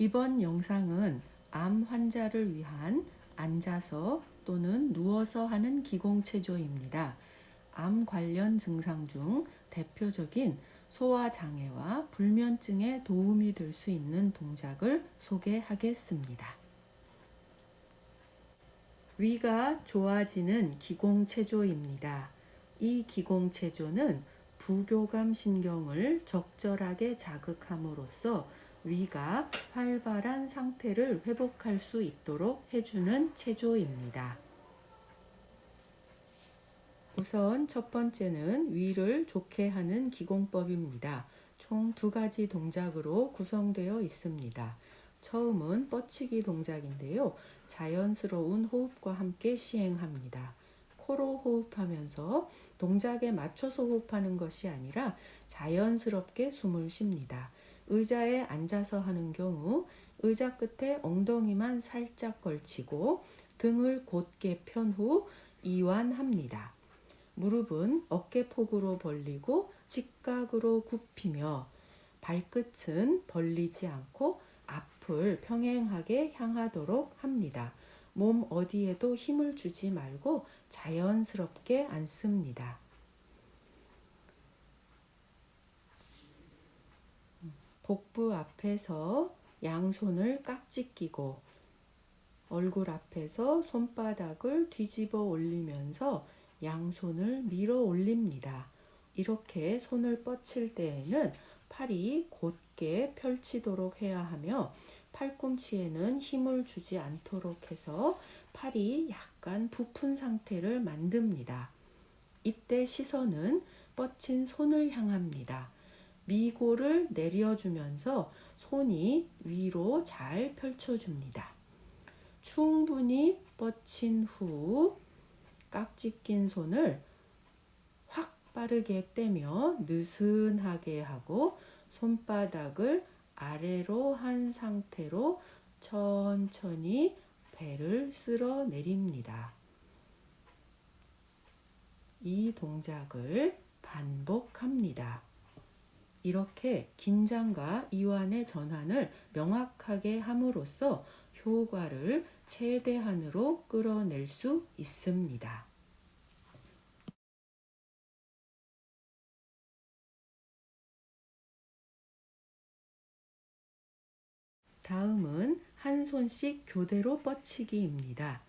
이번 영상은 암 환자를 위한 앉아서 또는 누워서 하는 기공체조입니다. 암 관련 증상 중 대표적인 소화장애와 불면증에 도움이 될 수 있는 동작을 소개하겠습니다. 위가 좋아지는 기공체조입니다. 이 기공체조는 부교감 신경을 적절하게 자극함으로써 위가 활발한 상태를 회복할 수 있도록 해주는 체조입니다. 우선 첫 번째는 위를 좋게 하는 기공법입니다. 총 2가지 동작으로 구성되어 있습니다. 처음은 뻗치기 동작인데요. 자연스러운 호흡과 함께 시행합니다. 코로 호흡하면서 동작에 맞춰서 호흡하는 것이 아니라 자연스럽게 숨을 쉽니다. 의자에 앉아서 하는 경우 의자 끝에 엉덩이만 살짝 걸치고 등을 곧게 편 후 이완합니다. 무릎은 어깨폭으로 벌리고 직각으로 굽히며 발끝은 벌리지 않고 앞을 평행하게 향하도록 합니다. 몸 어디에도 힘을 주지 말고 자연스럽게 앉습니다. 복부 앞에서 양손을 깍지 끼고 얼굴 앞에서 손바닥을 뒤집어 올리면서 양손을 밀어 올립니다. 이렇게 손을 뻗칠 때에는 팔이 곧게 펼치도록 해야 하며 팔꿈치에는 힘을 주지 않도록 해서 팔이 약간 부푼 상태를 만듭니다. 이때 시선은 뻗친 손을 향합니다. 미골을 내려주면서 손이 위로 잘 펼쳐줍니다. 충분히 뻗친 후 깍지 낀 손을 확 빠르게 떼며 느슨하게 하고 손바닥을 아래로 한 상태로 천천히 배를 쓸어 내립니다. 이 동작을 반복합니다. 이렇게 긴장과 이완의 전환을 명확하게 함으로써 효과를 최대한으로 끌어낼 수 있습니다. 다음은 한 손씩 교대로 뻗치기입니다.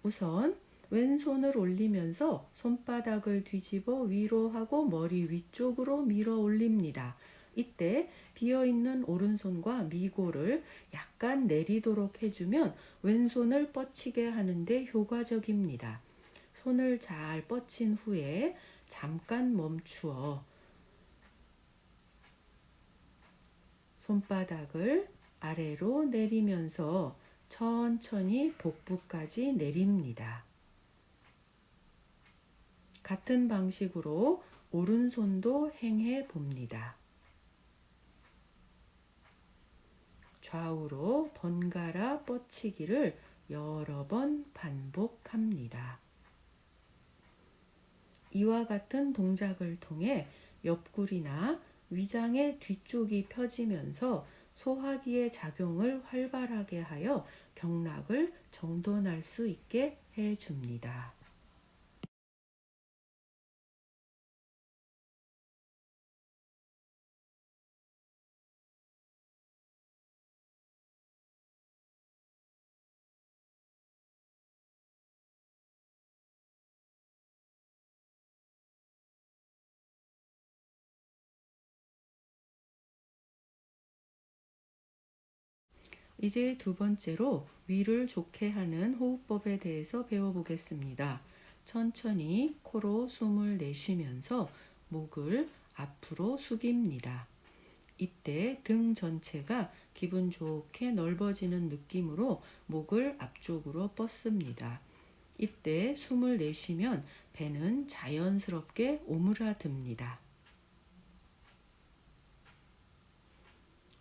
우선 왼손을 올리면서 손바닥을 뒤집어 위로 하고 머리 위쪽으로 밀어 올립니다. 이때 비어있는 오른손과 미골을 약간 내리도록 해주면 왼손을 뻗치게 하는데 효과적입니다. 손을 잘 뻗친 후에 잠깐 멈추어 손바닥을 아래로 내리면서 천천히 복부까지 내립니다. 같은 방식으로 오른손도 행해 봅니다. 좌우로 번갈아 뻗치기를 여러 번 반복합니다. 이와 같은 동작을 통해 옆구리나 위장의 뒤쪽이 펴지면서 소화기의 작용을 활발하게 하여 경락을 정돈할 수 있게 해줍니다. 이제 두 번째로 위를 좋게 하는 호흡법에 대해서 배워보겠습니다. 천천히 코로 숨을 내쉬면서 목을 앞으로 숙입니다. 이때 등 전체가 기분 좋게 넓어지는 느낌으로 목을 앞쪽으로 뻗습니다. 이때 숨을 내쉬면 배는 자연스럽게 오므라듭니다.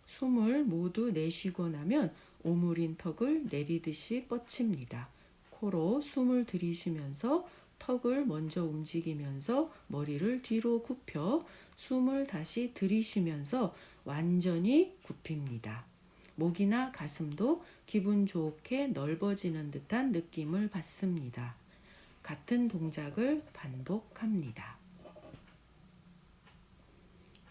숨을 모두 내쉬고 나면 오므린 턱을 내리듯이 뻗칩니다. 코로 숨을 들이쉬면서 턱을 먼저 움직이면서 머리를 뒤로 굽혀 숨을 다시 들이쉬면서 완전히 굽힙니다. 목이나 가슴도 기분 좋게 넓어지는 듯한 느낌을 받습니다. 같은 동작을 반복합니다.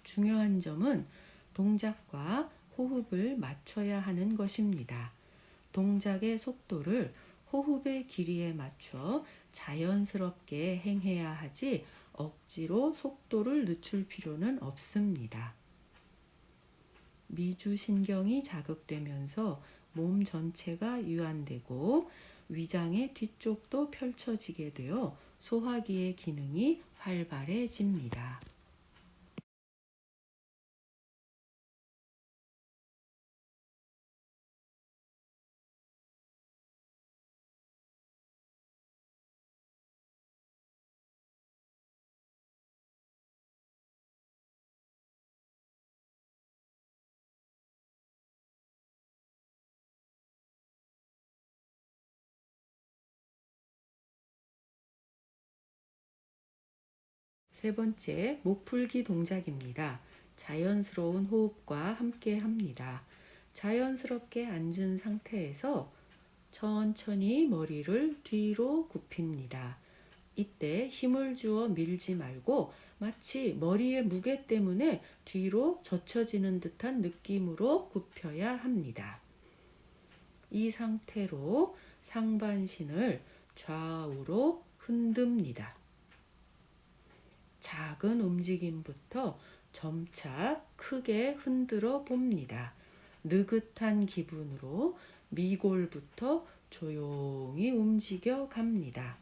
중요한 점은 동작과 호흡을 맞춰야 하는 것입니다. 동작의 속도를 호흡의 길이에 맞춰 자연스럽게 행해야 하지 억지로 속도를 늦출 필요는 없습니다. 미주신경이 자극되면서 몸 전체가 유한되고 위장의 뒤쪽도 펼쳐지게 되어 소화기의 기능이 활발해집니다. 세 번째, 목 풀기 동작입니다. 자연스러운 호흡과 함께 합니다. 자연스럽게 앉은 상태에서 천천히 머리를 뒤로 굽힙니다. 이때 힘을 주어 밀지 말고 마치 머리의 무게 때문에 뒤로 젖혀지는 듯한 느낌으로 굽혀야 합니다. 이 상태로 상반신을 좌우로 흔듭니다. 작은 움직임부터 점차 크게 흔들어 봅니다. 느긋한 기분으로 미골부터 조용히 움직여 갑니다.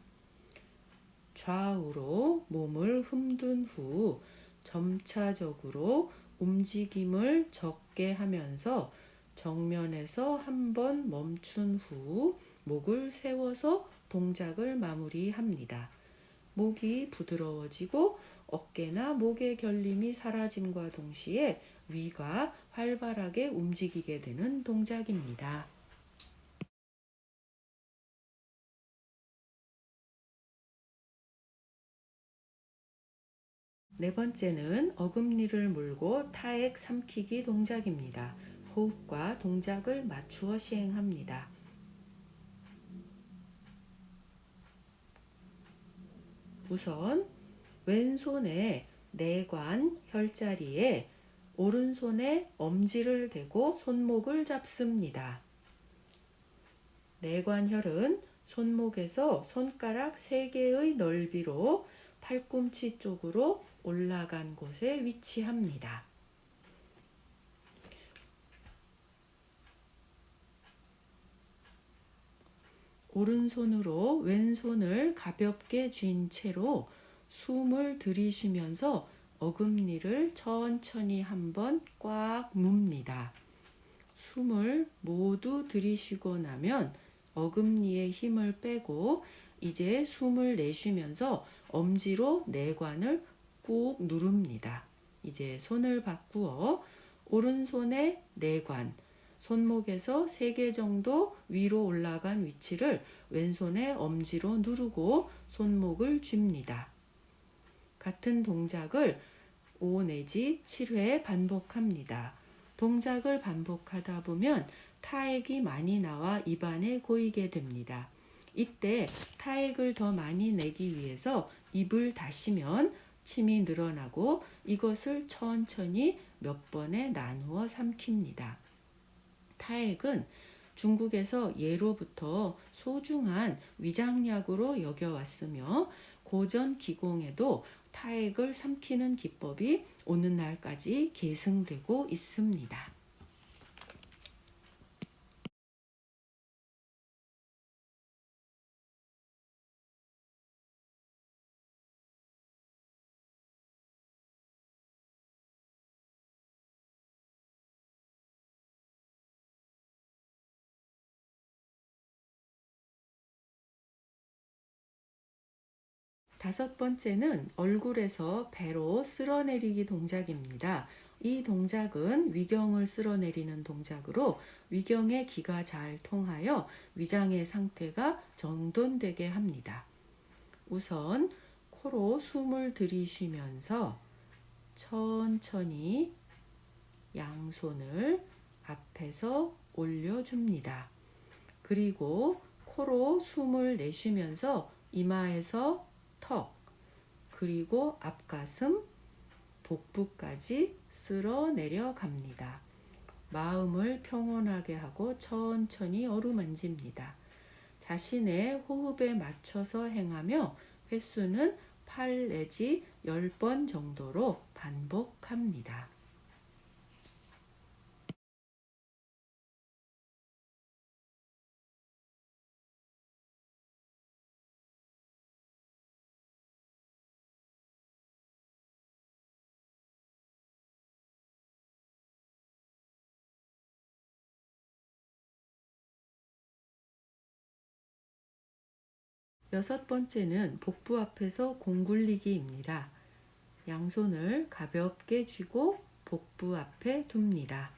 좌우로 몸을 흔든 후 점차적으로 움직임을 적게 하면서 정면에서 한번 멈춘 후 목을 세워서 동작을 마무리합니다. 목이 부드러워지고 어깨나 목의 결림이 사라짐과 동시에 위가 활발하게 움직이게 되는 동작입니다. 네 번째는 어금니를 물고 타액 삼키기 동작입니다. 호흡과 동작을 맞추어 시행합니다. 우선 왼손에 내관 혈자리에 오른손에 엄지를 대고 손목을 잡습니다. 내관혈은 손목에서 손가락 3개의 넓이로 팔꿈치 쪽으로 올라간 곳에 위치합니다. 오른손으로 왼손을 가볍게 쥔 채로 숨을 들이쉬면서 어금니를 천천히 한번 꽉 뭅니다. 숨을 모두 들이쉬고 나면 어금니에 힘을 빼고 이제 숨을 내쉬면서 엄지로 내관을 꾹 누릅니다. 이제 손을 바꾸어 오른손의 내관, 손목에서 3개 정도 위로 올라간 위치를 왼손의 엄지로 누르고 손목을 쥡니다. 같은 동작을 5 내지 7회 반복합니다. 동작을 반복하다 보면 타액이 많이 나와 입안에 고이게 됩니다. 이때 타액을 더 많이 내기 위해서 입을 닫으면 침이 늘어나고 이것을 천천히 몇 번에 나누어 삼킵니다. 타액은 중국에서 예로부터 소중한 위장약으로 여겨왔으며 고전 기공에도 타액을 삼키는 기법이 오늘날까지 계승되고 있습니다. 다섯 번째는 얼굴에서 배로 쓸어내리기 동작입니다. 이 동작은 위경을 쓸어내리는 동작으로 위경의 기가 잘 통하여 위장의 상태가 정돈되게 합니다. 우선 코로 숨을 들이쉬면서 천천히 양손을 앞에서 올려줍니다. 그리고 코로 숨을 내쉬면서 이마에서 턱, 그리고 앞가슴, 복부까지 쓸어 내려갑니다. 마음을 평온하게 하고 천천히 어루만집니다. 자신의 호흡에 맞춰서 행하며 횟수는 8 내지 10번 정도로 반복합니다. 여섯 번째는 복부 앞에서 공 굴리기입니다. 양손을 가볍게 쥐고 복부 앞에 둡니다.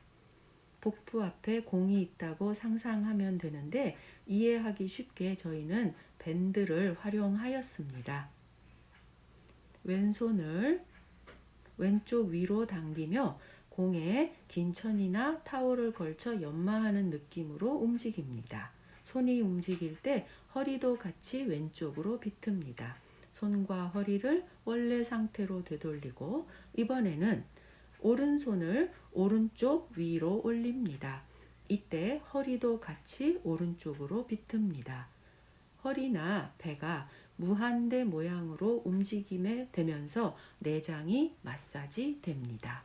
복부 앞에 공이 있다고 상상하면 되는데 이해하기 쉽게 저희는 밴드를 활용하였습니다. 왼손을 왼쪽 위로 당기며 공에 긴 천이나 타올을 걸쳐 연마하는 느낌으로 움직입니다. 손이 움직일 때 허리도 같이 왼쪽으로 비틉니다. 손과 허리를 원래 상태로 되돌리고 이번에는 오른손을 오른쪽 위로 올립니다. 이때 허리도 같이 오른쪽으로 비틉니다. 허리나 배가 무한대 모양으로 움직임에 되면서 내장이 마사지 됩니다.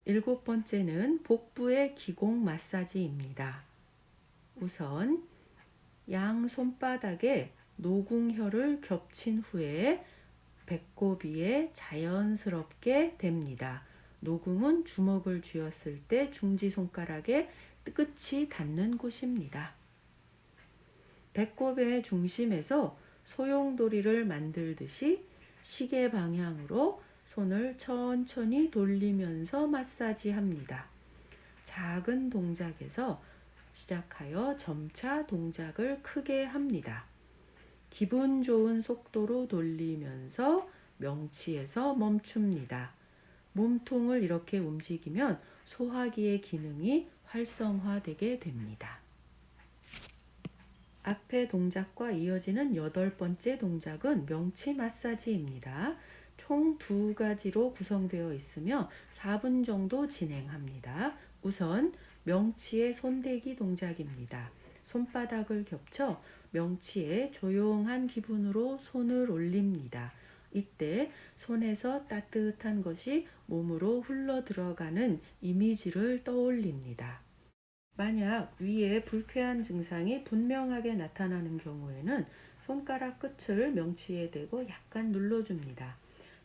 일곱 번째는 복부의 기공 마사지입니다. 우선 양 손바닥에 노궁혈을 겹친 후에 배꼽 위에 자연스럽게 댑니다. 노궁은 주먹을 쥐었을 때 중지손가락의 끝이 닿는 곳입니다. 배꼽의 중심에서 소용돌이를 만들듯이 시계 방향으로 손을 천천히 돌리면서 마사지합니다. 작은 동작에서 시작하여 점차 동작을 크게 합니다. 기분 좋은 속도로 돌리면서 명치에서 멈춥니다. 몸통을 이렇게 움직이면 소화기의 기능이 활성화되게 됩니다. 앞의 동작과 이어지는 여덟 번째 동작은 명치 마사지입니다. 총 2가지로 구성되어 있으며 4분 정도 진행합니다. 우선 명치의 손대기 동작입니다. 손바닥을 겹쳐 명치에 조용한 기분으로 손을 올립니다. 이때 손에서 따뜻한 것이 몸으로 흘러 들어가는 이미지를 떠올립니다. 만약 위에 불쾌한 증상이 분명하게 나타나는 경우에는 손가락 끝을 명치에 대고 약간 눌러줍니다.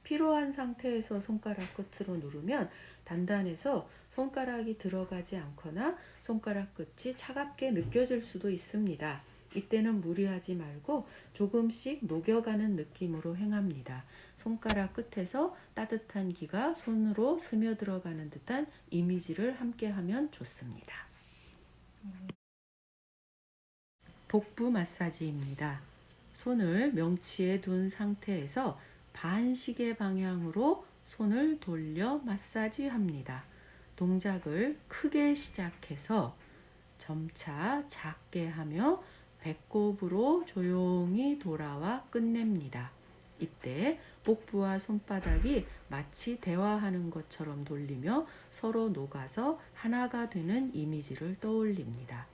피로한 상태에서 손가락 끝으로 누르면 단단해서 손가락이 들어가지 않거나 손가락 끝이 차갑게 느껴질 수도 있습니다. 이때는 무리하지 말고 조금씩 녹여가는 느낌으로 행합니다. 손가락 끝에서 따뜻한 기가 손으로 스며들어가는 듯한 이미지를 함께 하면 좋습니다. 복부 마사지입니다. 손을 명치에 둔 상태에서 반시계 방향으로 손을 돌려 마사지합니다. 동작을 크게 시작해서 점차 작게 하며 배꼽으로 조용히 돌아와 끝냅니다. 이때 복부와 손바닥이 마치 대화하는 것처럼 돌리며 서로 녹아서 하나가 되는 이미지를 떠올립니다.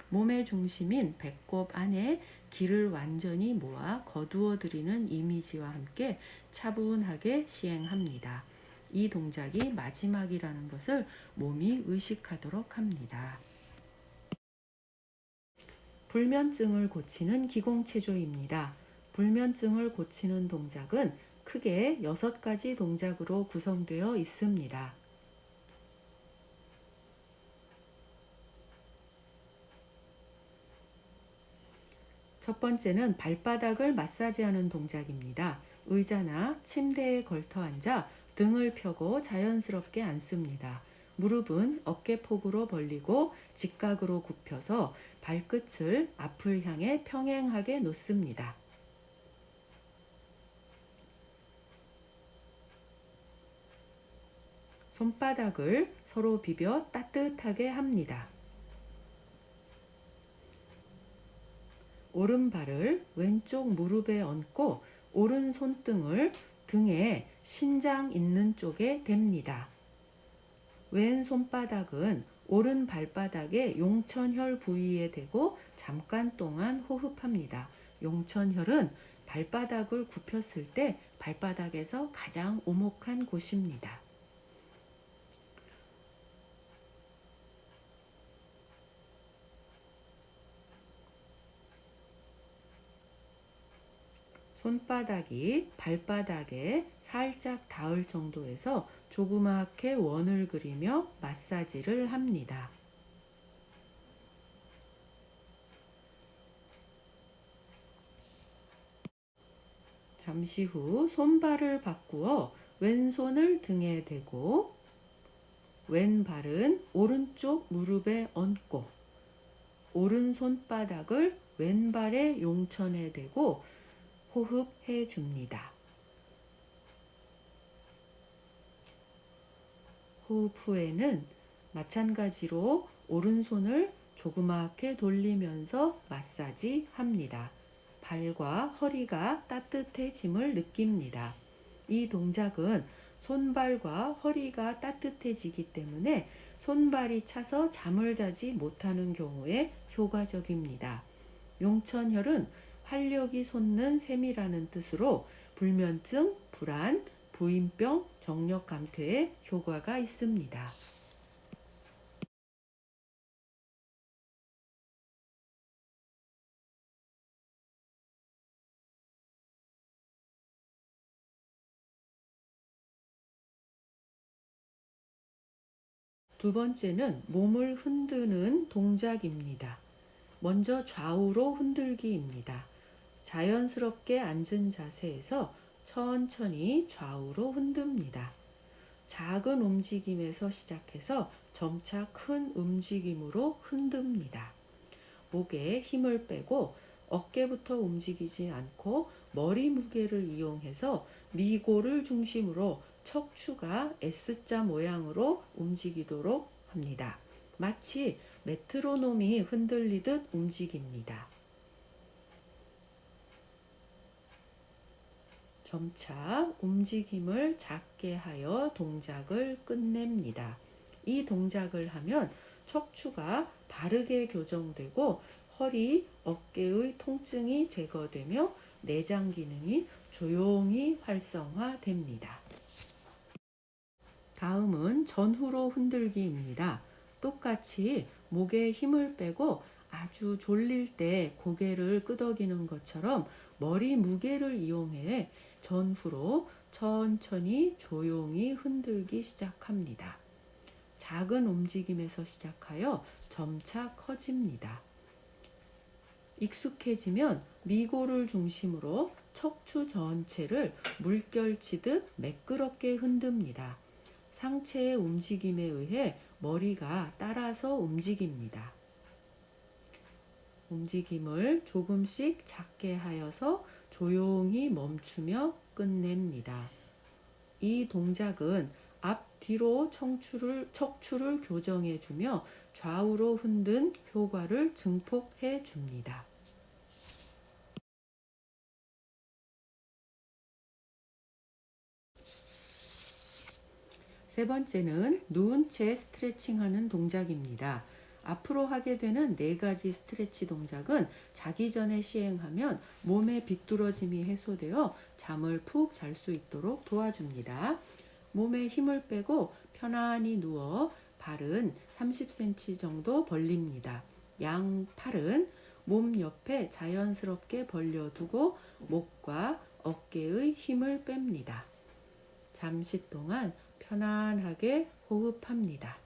몸의 중심인 배꼽 안에 기를 완전히 모아 거두어들이는 이미지와 함께 차분하게 시행합니다. 이 동작이 마지막이라는 것을 몸이 의식하도록 합니다. 불면증을 고치는 기공체조입니다. 불면증을 고치는 동작은 크게 6가지 동작으로 구성되어 있습니다. 첫 번째는 발바닥을 마사지하는 동작입니다. 의자나 침대에 걸터 앉아 등을 펴고 자연스럽게 앉습니다. 무릎은 어깨폭으로 벌리고 직각으로 굽혀서 발끝을 앞을 향해 평행하게 놓습니다. 손바닥을 서로 비벼 따뜻하게 합니다. 오른발을 왼쪽 무릎에 얹고 오른 손등을 등에 신장 있는 쪽에 댑니다. 왼 손바닥은 오른 발바닥의 용천혈 부위에 대고 잠깐 동안 호흡합니다. 용천혈은 발바닥을 굽혔을 때 발바닥에서 가장 오목한 곳입니다. 손바닥이 발바닥에 살짝 닿을 정도에서 조그맣게 원을 그리며 마사지를 합니다. 잠시 후 손발을 바꾸어 왼손을 등에 대고 왼발은 오른쪽 무릎에 얹고 오른 손바닥을 왼발의 용천에 대고 호흡해 줍니다. 호흡 후에는 마찬가지로 오른손을 조그맣게 돌리면서 마사지 합니다. 발과 허리가 따뜻해짐을 느낍니다. 이 동작은 손발과 허리가 따뜻해지기 때문에 손발이 차서 잠을 자지 못하는 경우에 효과적입니다. 용천혈은 활력이 솟는 셈이라는 뜻으로 불면증, 불안, 부인병, 정력 감퇴에 효과가 있습니다. 두 번째는 몸을 흔드는 동작입니다. 먼저 좌우로 흔들기입니다. 자연스럽게 앉은 자세에서 천천히 좌우로 흔듭니다. 작은 움직임에서 시작해서 점차 큰 움직임으로 흔듭니다. 목에 힘을 빼고 어깨부터 움직이지 않고 머리 무게를 이용해서 미골을 중심으로 척추가 S자 모양으로 움직이도록 합니다. 마치 메트로놈이 흔들리듯 움직입니다. 점차 움직임을 작게 하여 동작을 끝냅니다. 이 동작을 하면 척추가 바르게 교정되고 허리, 어깨의 통증이 제거되며 내장 기능이 조용히 활성화됩니다. 다음은 전후로 흔들기입니다. 똑같이 목에 힘을 빼고 아주 졸릴 때 고개를 끄덕이는 것처럼 머리 무게를 이용해 전후로 천천히 조용히 흔들기 시작합니다. 작은 움직임에서 시작하여 점차 커집니다. 익숙해지면 미골을 중심으로 척추 전체를 물결치듯 매끄럽게 흔듭니다. 상체의 움직임에 의해 머리가 따라서 움직입니다. 움직임을 조금씩 작게 하여서 조용히 멈추며 끝냅니다. 이 동작은 앞뒤로 척추를 교정해주며 좌우로 흔든 효과를 증폭해 줍니다. 세 번째는 누운 채 스트레칭하는 동작입니다. 앞으로 하게 되는 4가지 스트레치 동작은 자기 전에 시행하면 몸의 비뚤어짐이 해소되어 잠을 푹 잘 수 있도록 도와줍니다. 몸에 힘을 빼고 편안히 누워 발은 30cm 정도 벌립니다. 양 팔은 몸 옆에 자연스럽게 벌려두고 목과 어깨의 힘을 뺍니다. 잠시 동안 편안하게 호흡합니다.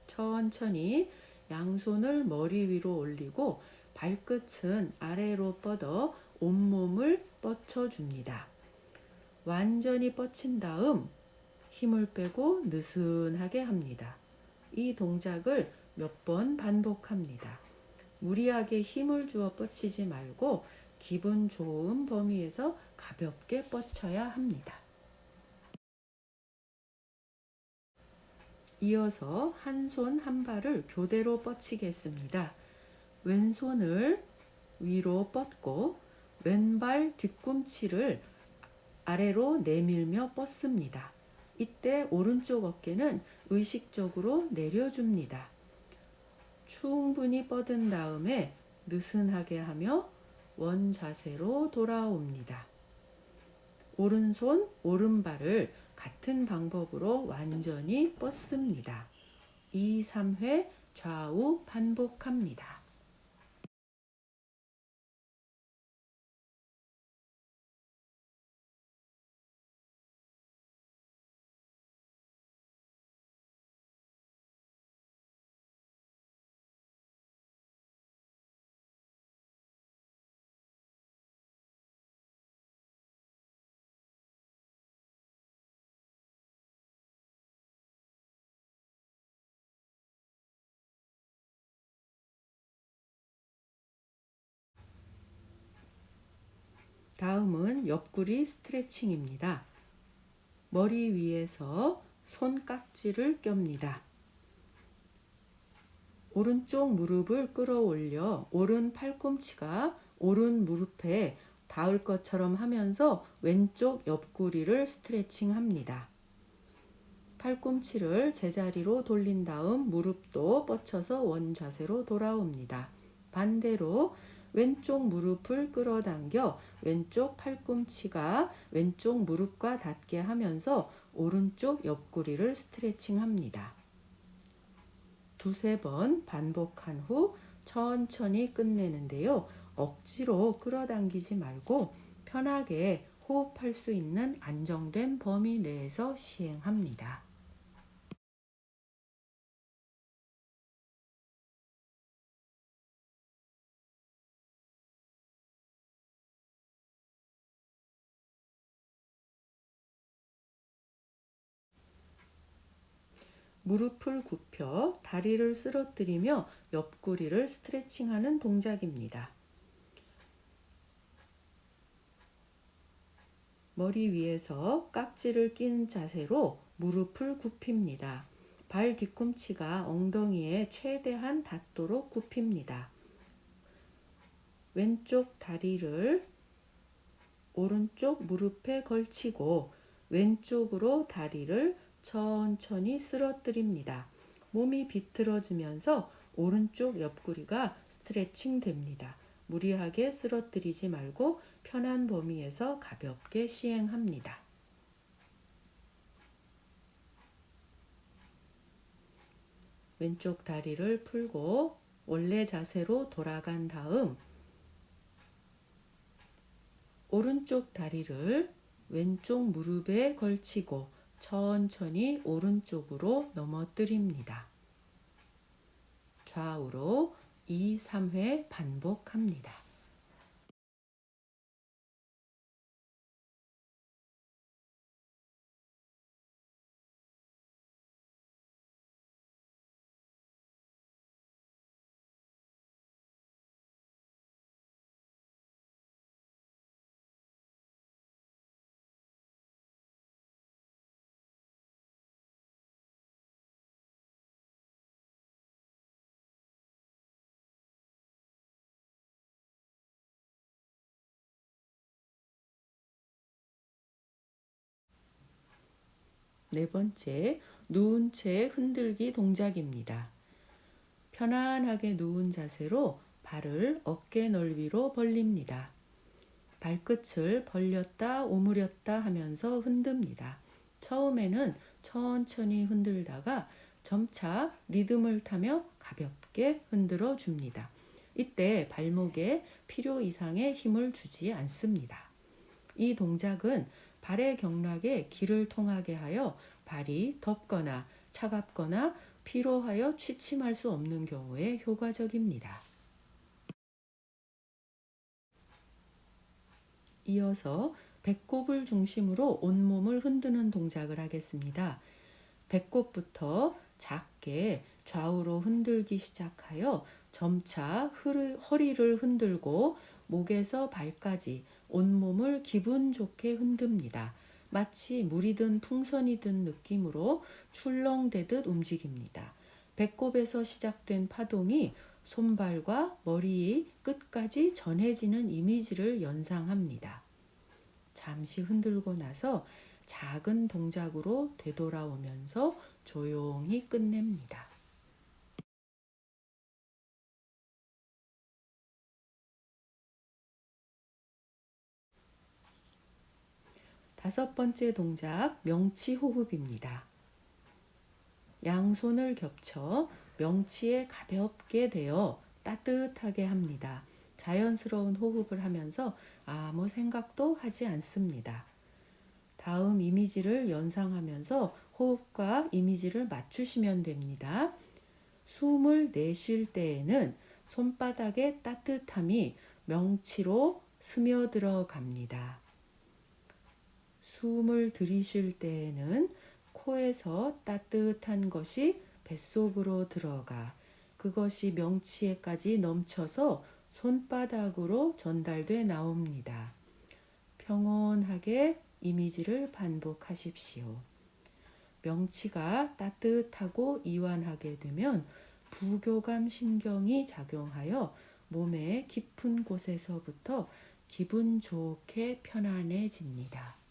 천천히 양손을 머리 위로 올리고 발끝은 아래로 뻗어 온몸을 뻗쳐줍니다. 완전히 뻗친 다음 힘을 빼고 느슨하게 합니다. 이 동작을 몇 번 반복합니다. 무리하게 힘을 주어 뻗치지 말고 기분 좋은 범위에서 가볍게 뻗쳐야 합니다. 이어서 한 손 한 발을 교대로 뻗치겠습니다. 왼손을 위로 뻗고 왼발 뒤꿈치를 아래로 내밀며 뻗습니다. 이때 오른쪽 어깨는 의식적으로 내려줍니다. 충분히 뻗은 다음에 느슨하게 하며 원자세로 돌아옵니다. 오른손, 오른발을 같은 방법으로 완전히 뻗습니다. 2, 3회 좌우 반복합니다. 다음은 옆구리 스트레칭입니다. 머리 위에서 손깍지를 낍니다. 오른쪽 무릎을 끌어올려 오른 팔꿈치가 오른 무릎에 닿을 것처럼 하면서 왼쪽 옆구리를 스트레칭합니다. 팔꿈치를 제자리로 돌린 다음 무릎도 뻗쳐서 원자세로 돌아옵니다. 반대로 왼쪽 무릎을 끌어당겨 왼쪽 팔꿈치가 왼쪽 무릎과 닿게 하면서 오른쪽 옆구리를 스트레칭합니다. 두세 번 반복한 후 천천히 끝내는데요. 억지로 끌어당기지 말고 편하게 호흡할 수 있는 안정된 범위 내에서 시행합니다. 무릎을 굽혀 다리를 쓰러뜨리며 옆구리를 스트레칭하는 동작입니다. 머리 위에서 깍지를 낀 자세로 무릎을 굽힙니다. 발 뒤꿈치가 엉덩이에 최대한 닿도록 굽힙니다. 왼쪽 다리를 오른쪽 무릎에 걸치고 왼쪽으로 다리를 천천히 쓰러뜨립니다. 몸이 비틀어지면서 오른쪽 옆구리가 스트레칭 됩니다. 무리하게 쓰러뜨리지 말고 편한 범위에서 가볍게 시행합니다. 왼쪽 다리를 풀고 원래 자세로 돌아간 다음 오른쪽 다리를 왼쪽 무릎에 걸치고 천천히 오른쪽으로 넘어뜨립니다. 좌우로 2, 3회 반복합니다. 네 번째, 누운 채 흔들기 동작입니다. 편안하게 누운 자세로 발을 어깨 넓이로 벌립니다. 발끝을 벌렸다 오므렸다 하면서 흔듭니다. 처음에는 천천히 흔들다가 점차 리듬을 타며 가볍게 흔들어 줍니다. 이때 발목에 필요 이상의 힘을 주지 않습니다. 이 동작은 발의 경락에 기를 통하게 하여 발이 덥거나 차갑거나 피로하여 취침할 수 없는 경우에 효과적입니다. 이어서 배꼽을 중심으로 온몸을 흔드는 동작을 하겠습니다. 배꼽부터 작게 좌우로 흔들기 시작하여 점차 허리를 흔들고 목에서 발까지 온몸을 기분 좋게 흔듭니다. 마치 물이 든 풍선이 든 느낌으로 출렁대듯 움직입니다. 배꼽에서 시작된 파동이 손발과 머리 끝까지 전해지는 이미지를 연상합니다. 잠시 흔들고 나서 작은 동작으로 되돌아오면서 조용히 끝냅니다. 다섯 번째 동작, 명치 호흡입니다. 양손을 겹쳐 명치에 가볍게 대어 따뜻하게 합니다. 자연스러운 호흡을 하면서 아무 생각도 하지 않습니다. 다음 이미지를 연상하면서 호흡과 이미지를 맞추시면 됩니다. 숨을 내쉴 때에는 손바닥의 따뜻함이 명치로 스며들어 갑니다. 숨을 들이쉴 때에는 코에서 따뜻한 것이 뱃속으로 들어가 그것이 명치에까지 넘쳐서 손바닥으로 전달돼 나옵니다. 평온하게 이미지를 반복하십시오. 명치가 따뜻하고 이완하게 되면 부교감 신경이 작용하여 몸의 깊은 곳에서부터 기분 좋게 편안해집니다.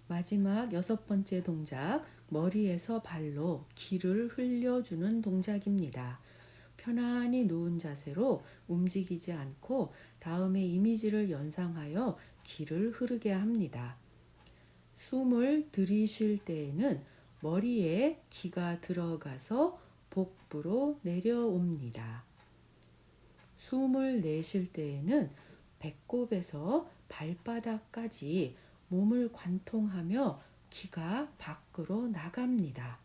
마지막 여섯 번째 동작, 머리에서 발로 기를 흘려주는 동작입니다. 편안히 누운 자세로 움직이지 않고 다음의 이미지를 연상하여 기를 흐르게 합니다. 숨을 들이쉴 때에는 머리에 기가 들어가서 복부로 내려옵니다. 숨을 내쉴 때에는 배꼽에서 발바닥까지 몸을 관통하며 기가 밖으로 나갑니다.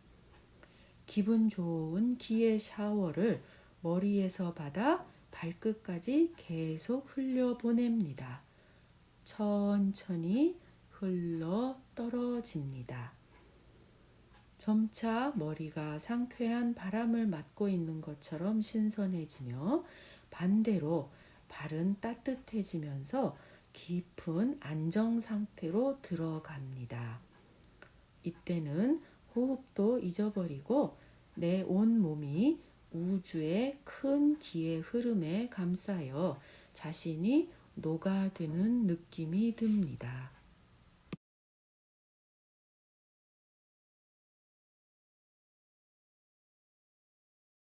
기분 좋은 기의 샤워를 머리에서 받아 발끝까지 계속 흘려보냅니다. 천천히 흘러 떨어집니다. 점차 머리가 상쾌한 바람을 맞고 있는 것처럼 신선해지며 반대로 발은 따뜻해지면서 깊은 안정 상태로 들어갑니다. 이때는 호흡도 잊어버리고 내 온몸이 우주의 큰 기의 흐름에 감싸여 자신이 녹아드는 느낌이 듭니다.